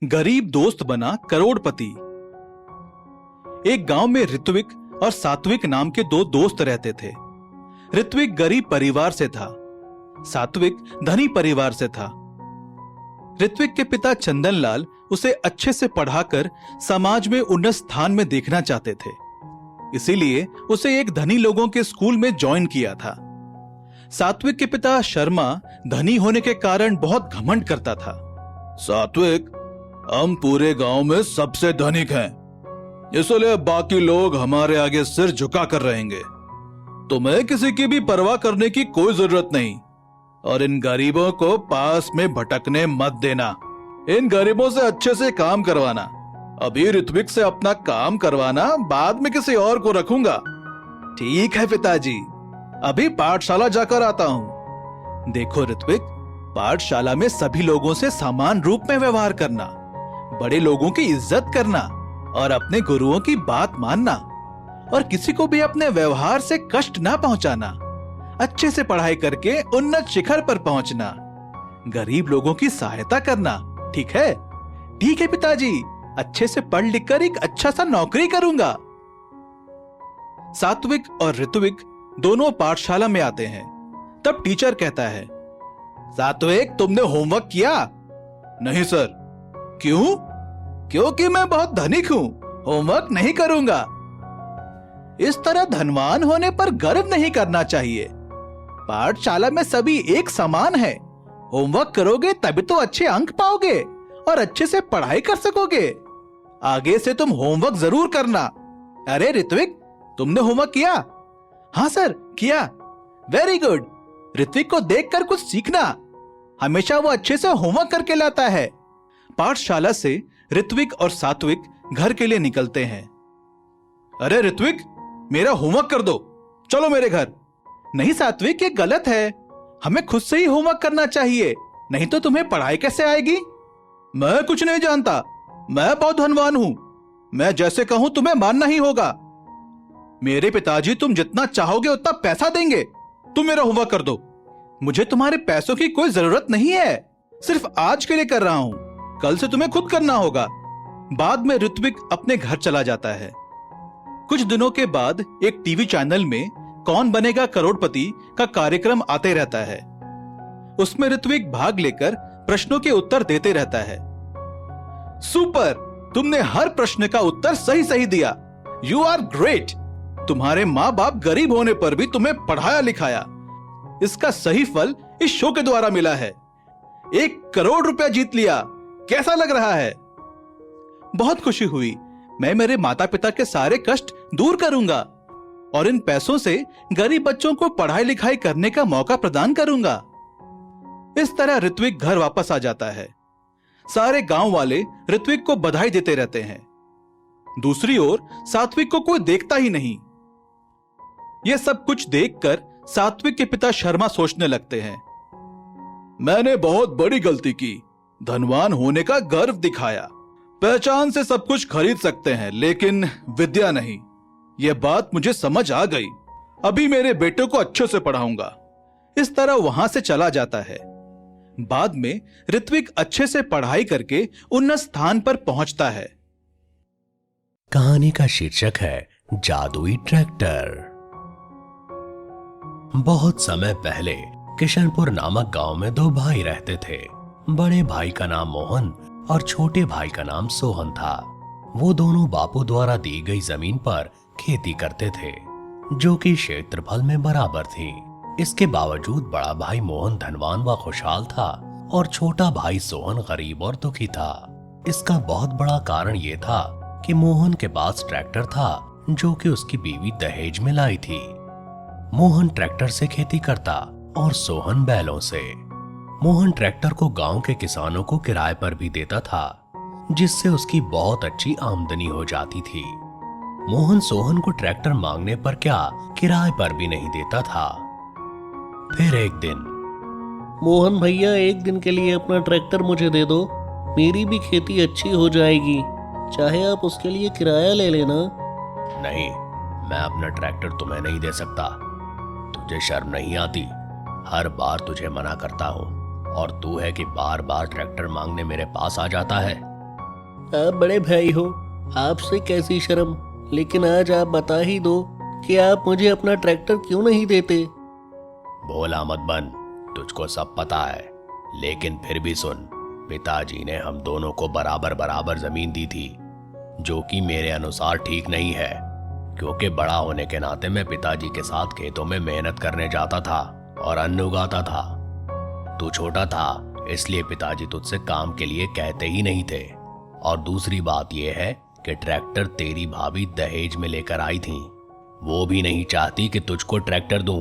गरीब दोस्त बना करोड़पति। एक गांव में ऋत्विक और सात्विक नाम के दो दोस्त रहते थे। ऋत्विक गरीब परिवार से था, सात्विक धनी परिवार से था। ऋत्विक के पिता चंदनलाल उसे अच्छे से पढ़ाकर समाज में उन्नत स्थान में देखना चाहते थे, इसीलिए उसे एक धनी लोगों के स्कूल में ज्वाइन किया था। सात्विक के पिता शर्मा धनी होने के कारण बहुत घमंड करता था। सात्विक, हम पूरे गांव में सबसे धनिक हैं, इसलिए बाकी लोग हमारे आगे सिर झुका कर रहेंगे। तुम्हें किसी की भी परवाह करने की कोई जरूरत नहीं, और इन गरीबों को पास में भटकने मत देना। इन गरीबों से अच्छे से काम करवाना। अभी ऋत्विक से अपना काम करवाना, बाद में किसी और को रखूंगा। ठीक है पिताजी, अभी पाठशाला जाकर आता हूँ। देखो ऋत्विक, पाठशाला में सभी लोगों से समान रूप में व्यवहार करना, बड़े लोगों की इज्जत करना और अपने गुरुओं की बात मानना, और किसी को भी अपने व्यवहार से कष्ट ना पहुंचाना। अच्छे से पढ़ाई करके उन्नत शिखर पर पहुंचना, गरीब लोगों की सहायता करना। ठीक है? ठीक है पिताजी, अच्छे से पढ़ लिख कर एक अच्छा सा नौकरी करूंगा। सात्विक और ऋत्विक दोनों पाठशाला में आते हैं। तब टीचर कहता है, सात्विक, तुमने होमवर्क किया? नहीं सर। क्यों? क्योंकि मैं बहुत धनिक हूं, होमवर्क नहीं करूंगा। इस तरह धनवान होने पर गर्व नहीं करना चाहिए। पाठशाला में सभी एक समान है। होमवर्क करोगे तभी तो अच्छे अंक पाओगे और अच्छे से पढ़ाई कर सकोगे। आगे से तुम होमवर्क जरूर करना। अरे ऋत्विक, तुमने होमवर्क किया? हाँ सर, किया। Very good. ऋत्विक को देखकर कुछ सीखना। हमेशा वो अच्छे से होमवर्क करके लाता है। पाठशाला से ऋत्विक और सात्विक घर के लिए निकलते हैं। अरे ऋत्विक, मेरा होमवर्क कर दो, चलो मेरे घर। नहीं सात्विक, ये गलत है। हमें खुद से ही होमवर्क करना चाहिए, नहीं तो तुम्हें पढ़ाई कैसे आएगी? मैं कुछ नहीं जानता, मैं बहुत धनवान हूं। मैं जैसे कहूं तुम्हें मानना ही होगा। मेरे पिताजी तुम जितना चाहोगे उतना पैसा देंगे। तुम मेरा होमवर्क कर दो। मुझे तुम्हारे पैसों की कोई जरूरत नहीं है, सिर्फ आज के लिए कर रहा हूं। कल से तुम्हें खुद करना होगा। बाद में ऋत्विक अपने घर चला जाता है। कुछ दिनों के बाद एक टीवी चैनल में कौन बनेगा करोड़पति का कार्यक्रम आते रहता है। उसमें ऋत्विक भाग लेकर प्रश्नों के उत्तर देते रहता है। सुपर, तुमने हर प्रश्न का उत्तर सही सही दिया। You are great. तुम्हारे माँ बाप गरीब होने पर भी तुम्हें पढ़ाया लिखाया। इसका सही फल इस शो के द्वारा मिला है। 1 करोड़ रुपया जीत लिया। कैसा लग रहा है? बहुत खुशी हुई। मैं मेरे माता पिता के सारे कष्ट दूर करूंगा और इन पैसों से गरीब बच्चों को पढ़ाई लिखाई करने का मौका प्रदान करूंगा। इस तरह ऋत्विक घर वापस आ जाता है। सारे गांव वाले ऋत्विक को बधाई देते रहते हैं। दूसरी ओर सात्विक को कोई देखता ही नहीं। यह सब कुछ देखकर सात्विक के पिता शर्मा सोचने लगते हैं, मैंने बहुत बड़ी गलती की। धनवान होने का गर्व दिखाया। पहचान से सब कुछ खरीद सकते हैं, लेकिन विद्या नहीं। यह बात मुझे समझ आ गई। अभी मेरे बेटे को अच्छे से पढ़ाऊंगा। इस तरह वहां से चला जाता है। बाद में ऋत्विक अच्छे से पढ़ाई करके उन्नत स्थान पर पहुंचता है। कहानी का शीर्षक है जादुई ट्रैक्टर। बहुत समय पहले किशनपुर नामक गांव में 2 भाई रहते थे। बड़े भाई का नाम मोहन और छोटे भाई का नाम सोहन था। वो दोनों बापू द्वारा दी गई जमीन पर खेती करते थे, जो कि क्षेत्रफल में बराबर थी। इसके बावजूद बड़ा भाई मोहन धनवान व खुशहाल था और छोटा भाई सोहन गरीब और दुखी था। इसका बहुत बड़ा कारण ये था कि मोहन के पास ट्रैक्टर था, जो कि उसकी बीवी दहेज में लाई थी। मोहन ट्रैक्टर से खेती करता और सोहन बैलों से। मोहन ट्रैक्टर को गांव के किसानों को किराए पर भी देता था, जिससे उसकी बहुत अच्छी आमदनी हो जाती थी। मोहन सोहन को ट्रैक्टर मांगने पर क्या किराए पर भी नहीं देता था। फिर एक दिन, मोहन भैया, एक दिन के लिए अपना ट्रैक्टर मुझे दे दो, मेरी भी खेती अच्छी हो जाएगी। चाहे आप उसके लिए किराया ले लेना। नहीं, मैं अपना ट्रैक्टर तुम्हें नहीं दे सकता। तुझे शर्म नहीं आती? हर बार तुझे मना करता हूँ और तू है कि बार बार ट्रैक्टर मांगने मेरे पास आ जाता है। आप बड़े भाई हो, आपसे कैसी शर्म। लेकिन आज आप बता ही दो कि आप मुझे अपना ट्रैक्टर क्यों नहीं देते। बोला मत बन, तुझको सब पता है। लेकिन फिर भी सुन, पिताजी ने हम दोनों को बराबर बराबर जमीन दी थी, जो कि मेरे अनुसार ठीक नहीं है, क्योंकि बड़ा होने के नाते मैं पिताजी के साथ खेतों में मेहनत करने जाता था और अन्न उगाता था। तू छोटा था, इसलिए पिताजी तुझसे काम के लिए कहते ही नहीं थे। और दूसरी बात यह है कि ट्रैक्टर तेरी भाभी दहेज में लेकर आई थी, वो भी नहीं चाहती कि तुझको ट्रैक्टर दूं।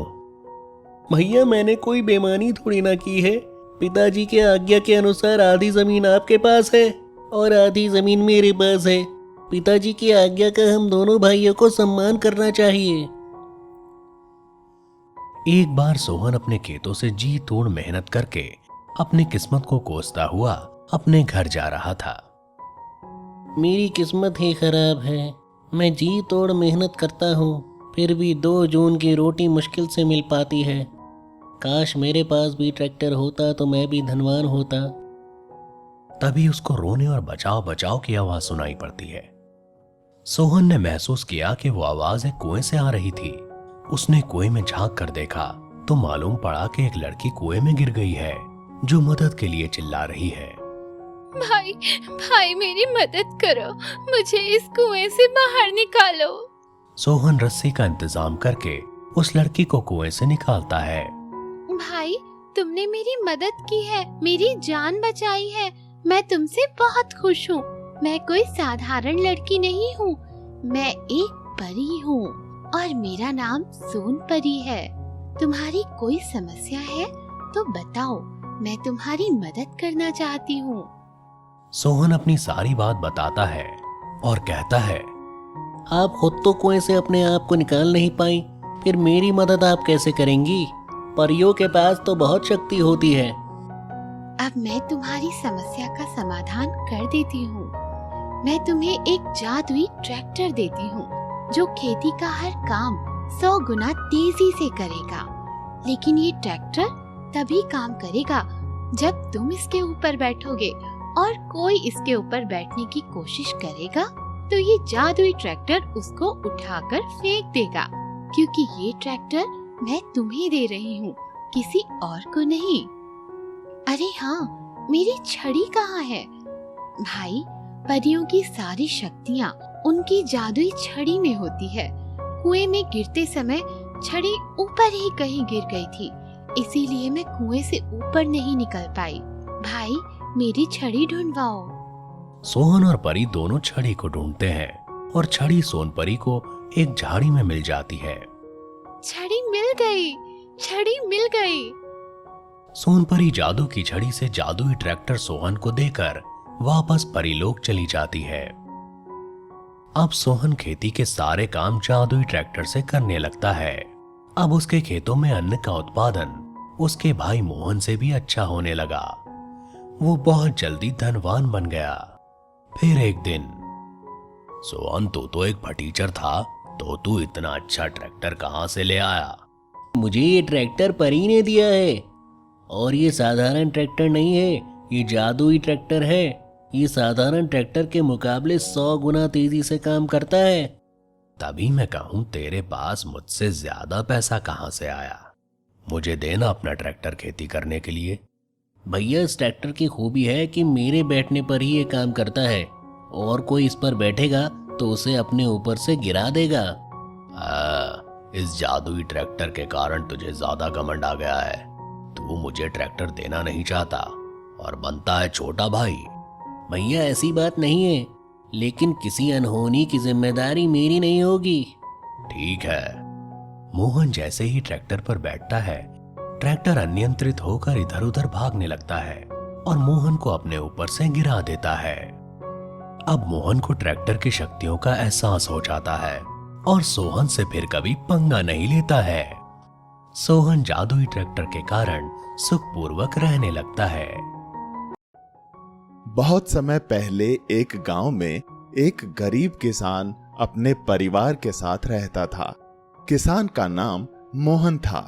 भैया मैंने कोई बेईमानी थोड़ी ना की है। पिताजी के आज्ञा के अनुसार आधी जमीन आपके पास है और आधी जमीन मेरे पास है। पिताजी की आज्ञा का हम दोनों भाइयों को सम्मान करना चाहिए। एक बार सोहन अपने खेतों से जी तोड़ मेहनत करके अपनी किस्मत को कोसता हुआ अपने घर जा रहा था। मेरी किस्मत ही खराब है। मैं जी तोड़ मेहनत करता हूँ, फिर भी 2 जून की रोटी मुश्किल से मिल पाती है। काश मेरे पास भी ट्रैक्टर होता तो मैं भी धनवान होता। तभी उसको रोने और बचाव बचाव की आवाज सुनाई पड़ती है। सोहन ने महसूस किया कि वो आवाज एक कुएं से आ रही थी। उसने कुएं में झांक कर देखा तो मालूम पड़ा कि एक लड़की कुएं में गिर गई है, जो मदद के लिए चिल्ला रही है। भाई भाई मेरी मदद करो, मुझे इस कुएं से बाहर निकालो। सोहन रस्सी का इंतजाम करके उस लड़की को कुएं से निकालता है। भाई तुमने मेरी मदद की है, मेरी जान बचाई है, मैं तुमसे बहुत खुश हूँ। मैं कोई साधारण लड़की नहीं हूँ, मैं एक परी हूँ और मेरा नाम सोन परी है। तुम्हारी कोई समस्या है तो बताओ, मैं तुम्हारी मदद करना चाहती हूँ। सोहन अपनी सारी बात बताता है और कहता है, आप खुद तो कुएं से अपने आप को निकाल नहीं पाई, फिर मेरी मदद आप कैसे करेंगी? परियों के पास तो बहुत शक्ति होती है। अब मैं तुम्हारी समस्या का समाधान कर देती हूँ। मैं तुम्हें एक जादुई ट्रैक्टर देती हूँ, जो खेती का हर काम 100 गुना तेजी से करेगा। लेकिन ये ट्रैक्टर तभी काम करेगा जब तुम इसके ऊपर बैठोगे, और कोई इसके ऊपर बैठने की कोशिश करेगा तो ये जादुई ट्रैक्टर उसको उठाकर फेंक देगा, क्योंकि ये ट्रैक्टर मैं तुम्हें दे रही हूँ, किसी और को नहीं। अरे हाँ, मेरी छड़ी कहाँ है? भाई, परियों की सारी शक्तियाँ उनकी जादुई छड़ी में होती है। कुएं में गिरते समय छड़ी ऊपर ही कहीं गिर गई थी, इसीलिए मैं कुएं से ऊपर नहीं निकल पाई। भाई, मेरी छड़ी ढूंढवाओ। सोहन और परी दोनों छड़ी को ढूंढते हैं और छड़ी सोनपरी को एक झाड़ी में मिल जाती है। छड़ी मिल गई, छड़ी मिल गई। सोनपरी जादू की छड़ी से जादुई ट्रैक्टर सोहन को देकर वापस परीलोक चली जाती है। अब सोहन खेती के सारे काम जादुई ट्रैक्टर से करने लगता है। अब उसके खेतों में अन्न का उत्पादन उसके भाई मोहन से भी अच्छा होने लगा। वो बहुत जल्दी धनवान बन गया। फिर एक दिन, सोहन तू तो एक फटीचर था, तो तू इतना अच्छा ट्रैक्टर कहाँ से ले आया? मुझे ये ट्रैक्टर परी ने दिया है, और ये साधारण ट्रैक्टर नहीं है, ये जादुई ट्रैक्टर है। ये साधारण ट्रैक्टर के मुकाबले 100 गुना तेजी से काम करता है। तभी मैं कहूँ, तेरे पास मुझसे ज्यादा पैसा कहाँ से आया? मुझे देना अपना ट्रैक्टर खेती करने के लिए। भैया, इस ट्रैक्टर की खूबी है कि मेरे बैठने पर ही ये काम करता है, और कोई इस पर बैठेगा तो उसे अपने ऊपर से गिरा देगा। इस जादुई ट्रैक्टर के कारण तुझे ज्यादा घमंड आ गया है। तू मुझे ट्रैक्टर देना नहीं चाहता और बनता है छोटा भाई। भैया, ऐसी बात नहीं है, लेकिन किसी अनहोनी की जिम्मेदारी मेरी नहीं होगी। ठीक है। मोहन जैसे ही ट्रैक्टर पर बैठता है, ट्रैक्टर अनियंत्रित होकर इधर उधर भागने लगता है और मोहन को अपने ऊपर से गिरा देता है। अब मोहन को ट्रैक्टर की शक्तियों का एहसास हो जाता है और सोहन से फिर कभी पंगा नहीं लेता है। सोहन जादुई ट्रैक्टर के कारण सुखपूर्वक रहने लगता है। बहुत समय पहले एक गांव में एक गरीब किसान अपने परिवार के साथ रहता था। किसान का नाम मोहन था।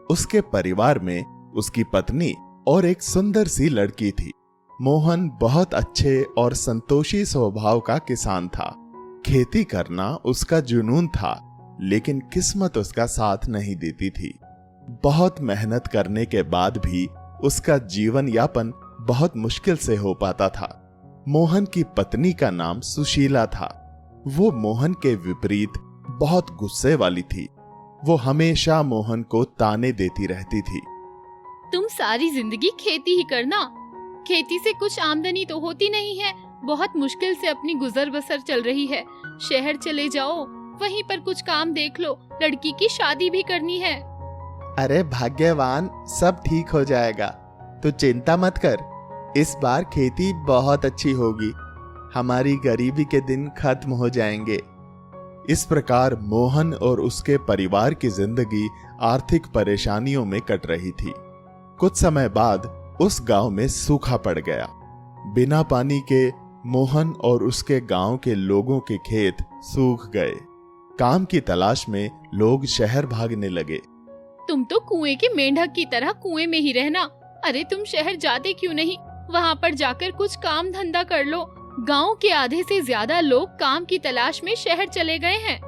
उसके परिवार में उसकी पत्नी और एक सुंदर सी लड़की थी। मोहन बहुत अच्छे और संतोषी स्वभाव का किसान था। खेती करना उसका जुनून था, लेकिन किस्मत उसका साथ नहीं देती थी। बहुत मेहनत करने के बाद भी उसका जीवन यापन बहुत मुश्किल से हो पाता था। मोहन की पत्नी का नाम सुशीला था। वो मोहन के विपरीत बहुत गुस्से वाली थी। वो हमेशा मोहन को ताने देती रहती थी। तुम सारी जिंदगी खेती ही करना, खेती से कुछ आमदनी तो होती नहीं है, बहुत मुश्किल से अपनी गुजर बसर चल रही है। शहर चले जाओ, वहीं पर कुछ काम देख लो, लड़की की शादी भी करनी है। अरे भाग्यवान, सब ठीक हो जाएगा, तू चिंता मत कर। इस बार खेती बहुत अच्छी होगी, हमारी गरीबी के दिन खत्म हो जाएंगे। इस प्रकार मोहन और उसके परिवार की जिंदगी आर्थिक परेशानियों में कट रही थी। कुछ समय बाद उस गांव में सूखा पड़ गया। बिना पानी के मोहन और उसके गांव के लोगों के खेत सूख गए। काम की तलाश में लोग शहर भागने लगे। तुम तो कुएं के मेंढक की तरह कुएं में ही रहना। अरे तुम शहर जाते क्यों नहीं? वहाँ पर जाकर कुछ काम धंधा कर लो। गांव के आधे से ज्यादा लोग काम की तलाश में शहर चले गए हैं।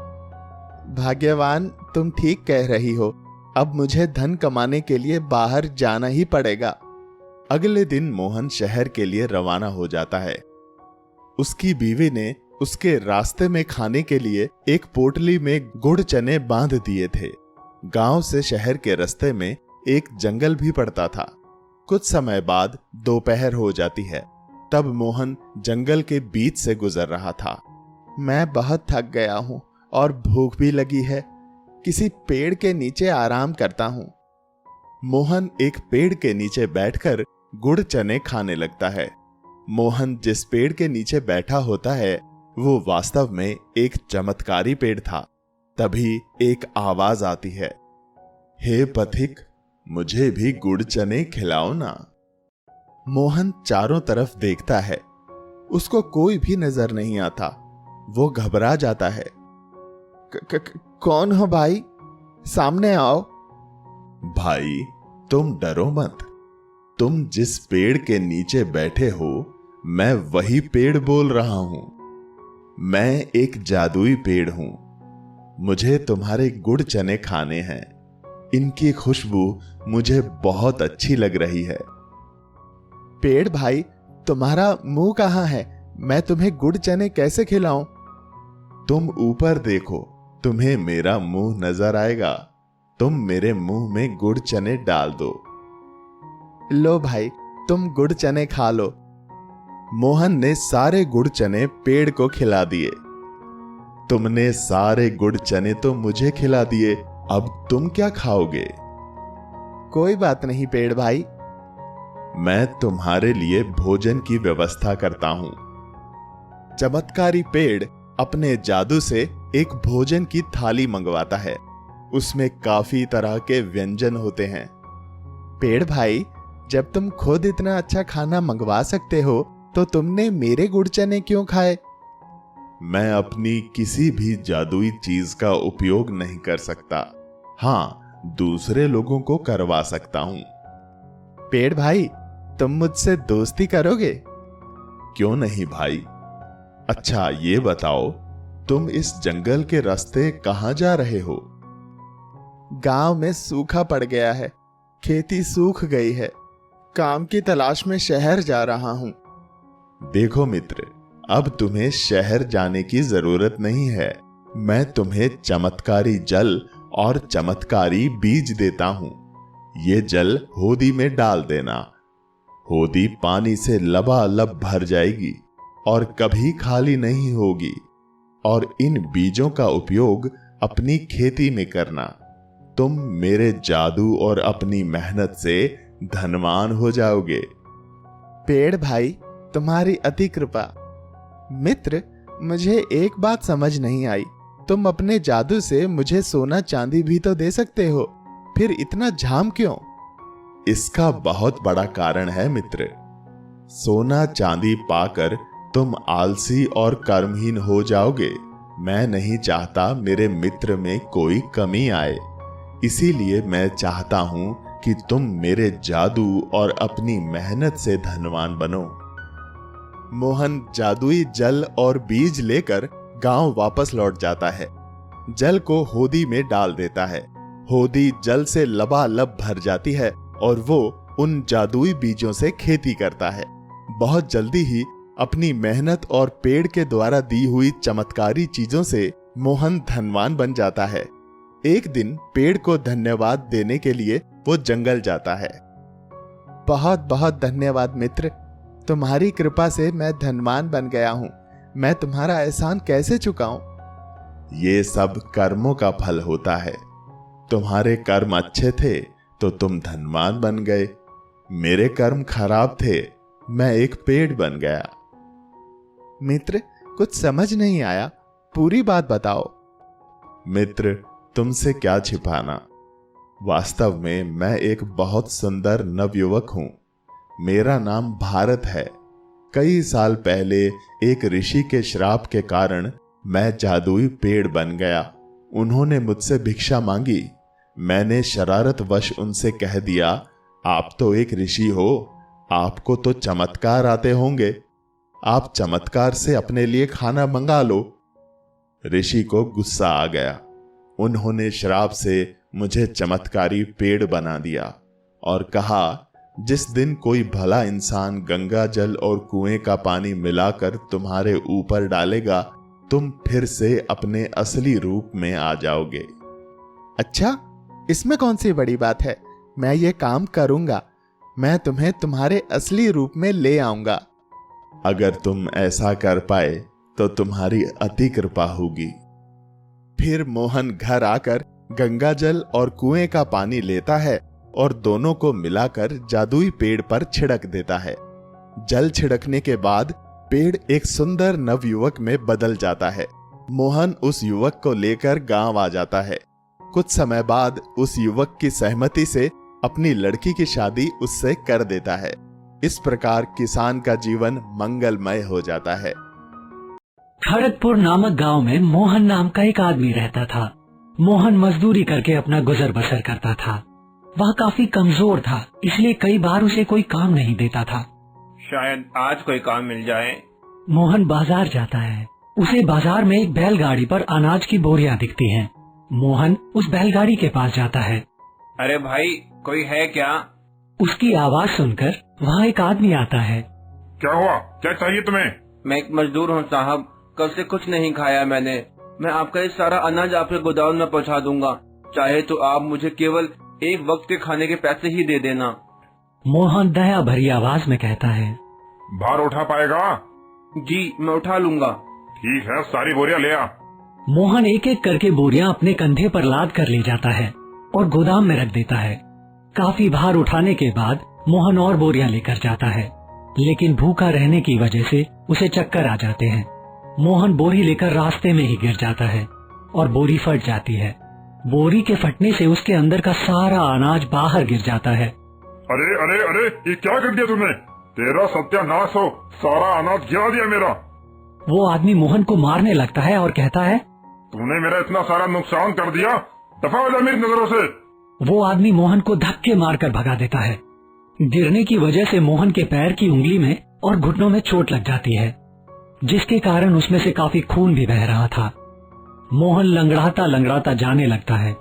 भाग्यवान, तुम ठीक कह रही हो। अब मुझे धन कमाने के लिए बाहर जाना ही पड़ेगा। अगले दिन मोहन शहर के लिए रवाना हो जाता है। उसकी बीवी ने उसके रास्ते में खाने के लिए एक पोटली में गुड़ चने बांध दिए थे। गांव से शहर के रास्ते में एक जंगल भी पड़ता था। कुछ समय बाद दोपहर हो जाती है। तब मोहन जंगल के बीच से गुजर रहा था। मैं बहुत थक गया हूं और भूख भी लगी है। किसी पेड़ के नीचे आराम करता हूं। मोहन एक पेड़ के नीचे बैठकर गुड़ चने खाने लगता है। मोहन जिस पेड़ के नीचे बैठा होता है वो वास्तव में एक चमत्कारी पेड़ था। तभी एक आवाज आती है, हे पथिक, मुझे भी गुड़ चने खिलाओ ना। मोहन चारों तरफ देखता है, उसको कोई भी नजर नहीं आता। वो घबरा जाता है। कौन हो भाई? सामने आओ। भाई, तुम डरो मत। तुम जिस पेड़ के नीचे बैठे हो, मैं वही पेड़ बोल रहा हूं। मैं एक जादुई पेड़ हूं। मुझे तुम्हारे गुड़ चने खाने हैं। इनकी खुशबू मुझे बहुत अच्छी लग रही है। पेड़ भाई, तुम्हारा मुंह कहां है? मैं तुम्हें गुड़ चने कैसे खिलाऊं? तुम ऊपर देखो, तुम्हें मेरा मुंह नजर आएगा। तुम मेरे मुंह में गुड़ चने डाल दो। लो भाई, तुम गुड़ चने खा लो। मोहन ने सारे गुड़ चने पेड़ को खिला दिए। तुमने सारे गुड़ चने तो मुझे खिला दिए, अब तुम क्या खाओगे? कोई बात नहीं पेड़ भाई, मैं तुम्हारे लिए भोजन की व्यवस्था करता हूं। चमत्कारी पेड़ अपने जादू से एक भोजन की थाली मंगवाता है। उसमें काफी तरह के व्यंजन होते हैं। पेड़ भाई, जब तुम खुद इतना अच्छा खाना मंगवा सकते हो तो तुमने मेरे गुड़ चने क्यों खाए? मैं अपनी किसी भी जादुई चीज का उपयोग नहीं कर सकता। हाँ, दूसरे लोगों को करवा सकता हूं। पेड़ भाई, तुम मुझसे दोस्ती करोगे? क्यों नहीं भाई। अच्छा ये बताओ, तुम इस जंगल के रास्ते कहां जा रहे हो? गांव में सूखा पड़ गया है, खेती सूख गई है। काम की तलाश में शहर जा रहा हूं। देखो मित्र, अब तुम्हें शहर जाने की जरूरत नहीं है। मैं तुम्हें चमत्कारी जल और चमत्कारी बीज देता हूं। ये जल होदी में डाल देना। होदी पानी से लबालब भर जाएगी और कभी खाली नहीं होगी। और इन बीजों का उपयोग अपनी खेती में करना। तुम मेरे जादू और अपनी मेहनत से धनवान हो जाओगे। पेड़ भाई, तुम्हारी अति कृपा। मित्र, मुझे एक बात समझ नहीं आई। तुम अपने जादू से मुझे सोना चांदी भी तो दे सकते हो, फिर इतना झाम क्यों? इसका बहुत बड़ा कारण है मित्र। सोना चांदी पाकर तुम आलसी और कर्महीन हो जाओगे। मैं नहीं चाहता मेरे मित्र में कोई कमी आए। इसीलिए मैं चाहता हूं कि तुम मेरे जादू और अपनी मेहनत से धनवान बनो। मोहन जादुई जल और बीज लेकर गांव वापस लौट जाता है। जल को होदी में डाल देता है। होदी जल से लबालब भर जाती है और वो उन जादुई बीजों से खेती करता है। बहुत जल्दी ही अपनी मेहनत और पेड़ के द्वारा दी हुई चमत्कारी चीजों से मोहन धनवान बन जाता है। एक दिन पेड़ को धन्यवाद देने के लिए वो जंगल जाता है। बहुत बहुत धन्यवाद मित्र, तुम्हारी कृपा से मैं धनवान बन गया हूँ। मैं तुम्हारा एहसान कैसे चुकाऊं? ये सब कर्मों का फल होता है। तुम्हारे कर्म अच्छे थे तो तुम धनवान बन गए। मेरे कर्म खराब थे, मैं एक पेड़ बन गया। मित्र, कुछ समझ नहीं आया, पूरी बात बताओ। मित्र, तुमसे क्या छिपाना। वास्तव में मैं एक बहुत सुंदर नवयुवक हूं। मेरा नाम भारत है। कई साल पहले एक ऋषि के श्राप के कारण मैं जादुई पेड़ बन गया। उन्होंने मुझसे भिक्षा मांगी। मैंने शरारतवश उनसे कह दिया, आप तो एक ऋषि हो, आपको तो चमत्कार आते होंगे, आप चमत्कार से अपने लिए खाना मंगा लो। ऋषि को गुस्सा आ गया। उन्होंने श्राप से मुझे चमत्कारी पेड़ बना दिया और कहा, जिस दिन कोई भला इंसान गंगा जल और कुएं का पानी मिलाकर तुम्हारे ऊपर डालेगा, तुम फिर से अपने असली रूप में आ जाओगे। अच्छा, इसमें कौन सी बड़ी बात है? मैं ये काम करूंगा। मैं तुम्हें तुम्हारे असली रूप में ले आऊंगा। अगर तुम ऐसा कर पाए तो तुम्हारी अति कृपा होगी। फिर मोहन घर आकर गंगा जल और कुएं का पानी लेता है और दोनों को मिलाकर जादुई पेड़ पर छिड़क देता है। जल छिड़कने के बाद पेड़ एक सुंदर नवयुवक में बदल जाता है। मोहन उस युवक को लेकर गांव आ जाता है। कुछ समय बाद उस युवक की सहमति से अपनी लड़की की शादी उससे कर देता है। इस प्रकार किसान का जीवन मंगलमय हो जाता है। खड़गपुर नामक गांव में मोहन नाम का एक आदमी रहता था। मोहन मजदूरी करके अपना गुजर बसर करता था। वह काफी कमजोर था, इसलिए कई बार उसे कोई काम नहीं देता था। शायद आज कोई काम मिल जाए। मोहन बाजार जाता है। उसे बाजार में एक बैलगाड़ी पर अनाज की बोरियां दिखती हैं। मोहन उस बैलगाड़ी के पास जाता है। अरे भाई, कोई है क्या? उसकी आवाज सुनकर वहाँ एक आदमी आता है। क्या हुआ? क्या चाहिए तुम्हें? मैं एक मजदूर हूँ साहब, कल से कुछ नहीं खाया मैंने। मैं आपका ये सारा अनाज आपके गोदाम में पहुँचा दूंगा। चाहे तो आप मुझे केवल एक वक्त के खाने के पैसे ही दे देना। मोहन दया भरी आवाज में कहता है। भार उठा पाएगा? जी, मैं उठा लूंगा। ठीक है, सारी बोरियां ले आ। मोहन एक एक करके बोरियां अपने कंधे पर लाद कर ले जाता है और गोदाम में रख देता है। काफी भार उठाने के बाद मोहन और बोरियां लेकर जाता है, लेकिन भूखा रहने की वजह से उसे चक्कर आ जाते हैं। मोहन बोरी लेकर रास्ते में ही गिर जाता है और बोरी फट जाती है। बोरी के फटने से उसके अंदर का सारा अनाज बाहर गिर जाता है। अरे अरे अरे, ये क्या कर दिया तुमने? तेरा सत्यानाश हो, सारा अनाज गिरा दिया मेरा। वो आदमी मोहन को मारने लगता है और कहता है, तूने मेरा इतना सारा नुकसान कर दिया, दफा हो जा मेरी नजरों से। वो आदमी मोहन को धक्के मारकर भगा देता है। गिरने की वजह से मोहन के पैर की उंगली में और घुटनों में चोट लग जाती है, जिसके कारण उसमें से काफी खून भी बह रहा था। मोहन लंगड़ाता लंगड़ाता जाने लगता है।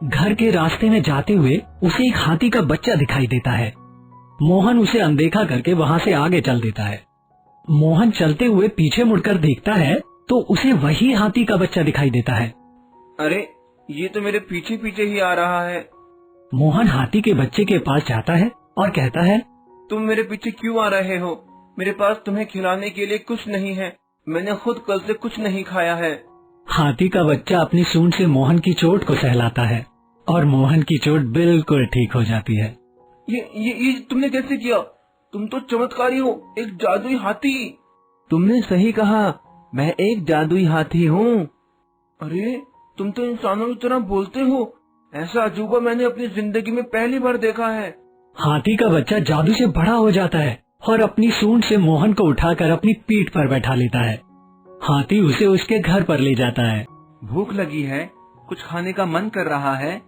घर के रास्ते में जाते हुए उसे एक हाथी का बच्चा दिखाई देता है। मोहन उसे अनदेखा करके वहाँ से आगे चल देता है। मोहन चलते हुए पीछे मुड़कर देखता है तो उसे वही हाथी का बच्चा दिखाई देता है। अरे, ये तो मेरे पीछे पीछे ही आ रहा है। मोहन हाथी के बच्चे के पास जाता है और कहता है, तुम मेरे पीछे क्यों आ रहे हो? मेरे पास तुम्हें खिलाने के लिए कुछ नहीं है। मैंने खुद कल से कुछ नहीं खाया है। हाथी का बच्चा अपनी सूंड से मोहन की चोट को सहलाता है और मोहन की चोट बिल्कुल ठीक हो जाती है। ये तुमने कैसे किया? तुम तो चमत्कारी हो, एक जादुई हाथी। तुमने सही कहा, मैं एक जादुई हाथी हूँ। अरे, तुम तो इंसानों की तरह बोलते हो। ऐसा अजूबा मैंने अपनी जिंदगी में पहली बार देखा है। हाथी का बच्चा जादू से बड़ा हो जाता है और अपनी सूंड से मोहन को उठाकर अपनी पीठ पर बैठा लेता है। हाथी उसे उसके घर पर ले जाता है। भूख लगी है, कुछ खाने का मन कर रहा है।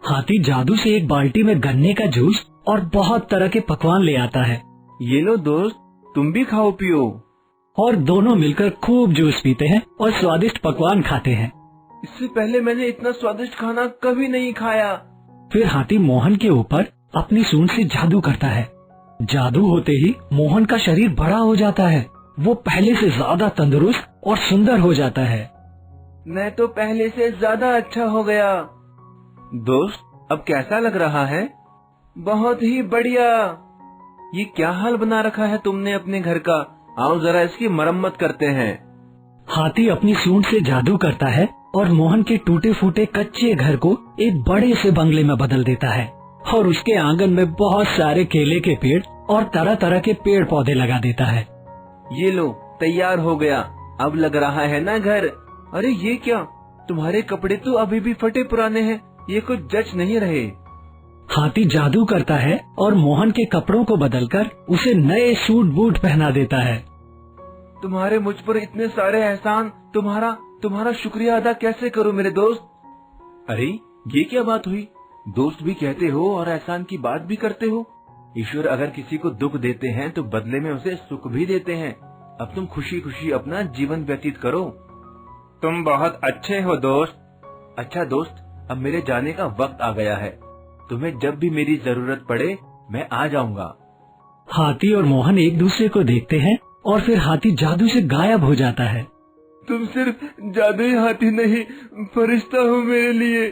हाथी जादू से एक बाल्टी में गन्ने का जूस और बहुत तरह के पकवान ले आता है ये लो दोस्त, तुम भी खाओ पियो। और दोनों मिलकर खूब जूस पीते हैं और स्वादिष्ट पकवान खाते हैं। इससे पहले मैंने इतना स्वादिष्ट खाना कभी नहीं खाया। फिर हाथी मोहन के ऊपर अपनी सूंड से जादू करता है। जादू होते ही मोहन का शरीर बड़ा हो जाता है। वो पहले से ज्यादा तंदुरुस्त और सुंदर हो जाता है। मैं तो पहले से ज्यादा अच्छा हो गया। दोस्त, अब कैसा लग रहा है? बहुत ही बढ़िया। ये क्या हाल बना रखा है तुमने अपने घर का? आओ जरा इसकी मरम्मत करते हैं। हाथी अपनी सूंड से जादू करता है और मोहन के टूटे फूटे कच्चे घर को एक बड़े से बंगले में बदल देता है और उसके आंगन में बहुत सारे केले के पेड़ और तरह तरह के पेड़ पौधे लगा देता है। ये लो, तैयार हो गया। अब लग रहा है ना घर। अरे ये क्या, तुम्हारे कपड़े तो अभी भी फटे पुराने हैं, ये कुछ जच नहीं रहे। हाथी जादू करता है और मोहन के कपड़ों को बदलकर उसे नए सूट बूट पहना देता है। तुम्हारे मुझ पर इतने सारे एहसान, तुम्हारा शुक्रिया अदा कैसे करूं मेरे दोस्त? अरे ये क्या बात हुई? दोस्त भी कहते हो और एहसान की बात भी करते हो। ईश्वर अगर किसी को दुख देते हैं तो बदले में उसे सुख भी देते हैं। अब तुम खुशी खुशी अपना जीवन व्यतीत करो। तुम बहुत अच्छे हो दोस्त। अच्छा दोस्त, अब मेरे जाने का वक्त आ गया है। तुम्हें जब भी मेरी जरूरत पड़े मैं आ जाऊंगा। हाथी और मोहन एक दूसरे को देखते हैं और फिर हाथी जादू से गायब हो जाता है। तुम सिर्फ जादुई हाथी नहीं, फरिश्ता हो मेरे लिए।